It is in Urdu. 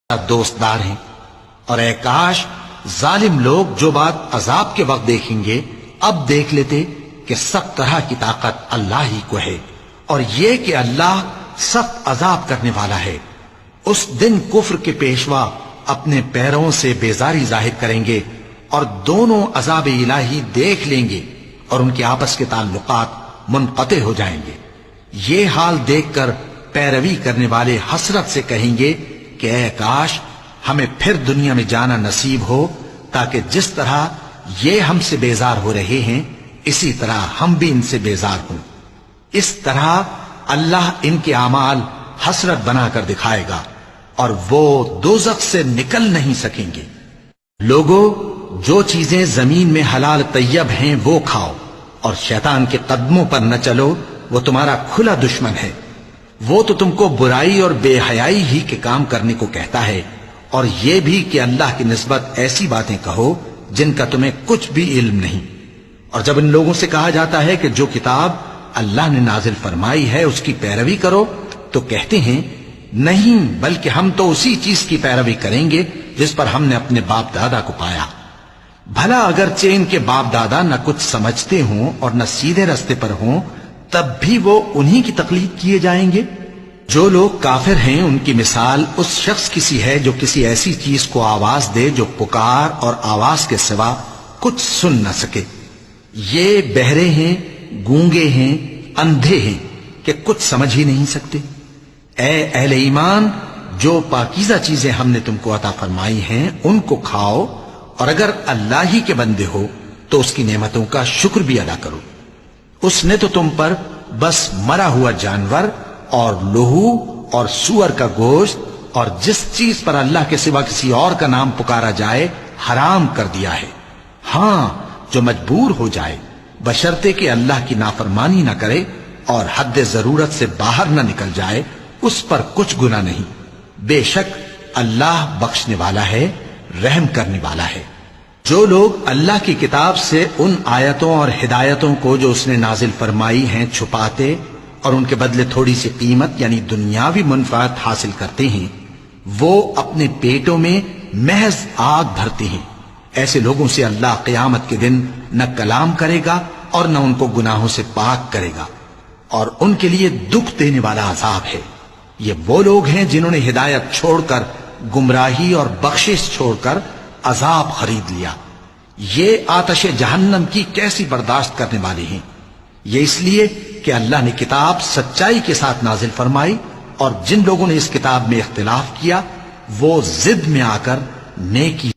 دوستدار ہیں، اور اے کاش ظالم لوگ جو بات عذاب کے وقت دیکھیں گے اب دیکھ لیتے کہ سب طرح کی طاقت اللہ ہی کو ہے، اور یہ کہ اللہ سخت عذاب کرنے والا ہے۔ اس دن کفر کے پیشوا اپنے پیروں سے بیزاری ظاہر کریں گے اور دونوں عذاب الہی دیکھ لیں گے اور ان کے آپس کے تعلقات منقطع ہو جائیں گے۔ یہ حال دیکھ کر پیروی کرنے والے حسرت سے کہیں گے کہ اے کاش ہمیں پھر دنیا میں جانا نصیب ہو، تاکہ جس طرح یہ ہم سے بیزار ہو رہے ہیں اسی طرح ہم بھی ان سے بیزار ہوں۔ اس طرح اللہ ان کے اعمال حسرت بنا کر دکھائے گا اور وہ دوزخ سے نکل نہیں سکیں گے۔ لوگو، جو چیزیں زمین میں حلال طیب ہیں وہ کھاؤ، اور شیطان کے قدموں پر نہ چلو، وہ تمہارا کھلا دشمن ہے۔ وہ تو تم کو برائی اور بے حیائی ہی کے کام کرنے کو کہتا ہے، اور یہ بھی کہ اللہ کی نسبت ایسی باتیں کہو جن کا تمہیں کچھ بھی علم نہیں۔ اور جب ان لوگوں سے کہا جاتا ہے کہ جو کتاب اللہ نے نازل فرمائی ہے اس کی پیروی کرو، تو کہتے ہیں نہیں، بلکہ ہم تو اسی چیز کی پیروی کریں گے جس پر ہم نے اپنے باپ دادا کو پایا۔ بھلا اگرچہ ان کے باپ دادا نہ کچھ سمجھتے ہوں اور نہ سیدھے رستے پر ہوں، تب بھی وہ انہی کی تقلید کیے جائیں گے۔ جو لوگ کافر ہیں ان کی مثال اس شخص کی سی ہے جو کسی ایسی چیز کو آواز دے جو پکار اور آواز کے سوا کچھ سن نہ سکے۔ یہ بہرے ہیں، گونگے ہیں، اندھے ہیں کہ کچھ سمجھ ہی نہیں سکتے۔ اے اہل ایمان، جو پاکیزہ چیزیں ہم نے تم کو عطا فرمائی ہیں ان کو کھاؤ، اور اگر اللہ ہی کے بندے ہو تو اس کی نعمتوں کا شکر بھی ادا کرو۔ اس نے تو تم پر بس مرا ہوا جانور اور لہو اور سور کا گوشت اور جس چیز پر اللہ کے سوا کسی اور کا نام پکارا جائے حرام کر دیا ہے۔ ہاں، جو مجبور ہو جائے، بشرطے کہ اللہ کی نافرمانی نہ کرے اور حد ضرورت سے باہر نہ نکل جائے، اس پر کچھ گناہ نہیں۔ بے شک اللہ بخشنے والا ہے، رحم کرنے والا ہے۔ جو لوگ اللہ کی کتاب سے ان آیتوں اور ہدایتوں کو جو اس نے نازل فرمائی ہیں چھپاتے اور ان کے بدلے تھوڑی سی قیمت یعنی دنیاوی منفعت حاصل کرتے ہیں، وہ اپنے پیٹوں میں محض آگ بھرتے ہیں۔ ایسے لوگوں سے اللہ قیامت کے دن نہ کلام کرے گا اور نہ ان کو گناہوں سے پاک کرے گا، اور ان کے لیے دکھ دینے والا عذاب ہے۔ یہ وہ لوگ ہیں جنہوں نے ہدایت چھوڑ کر گمراہی اور بخشش چھوڑ کر عذاب خرید لیا۔ یہ آتش جہنم کی کیسی برداشت کرنے والے ہیں۔ یہ اس لیے کہ اللہ نے کتاب سچائی کے ساتھ نازل فرمائی، اور جن لوگوں نے اس کتاب میں اختلاف کیا وہ ضد میں آ کر نیکی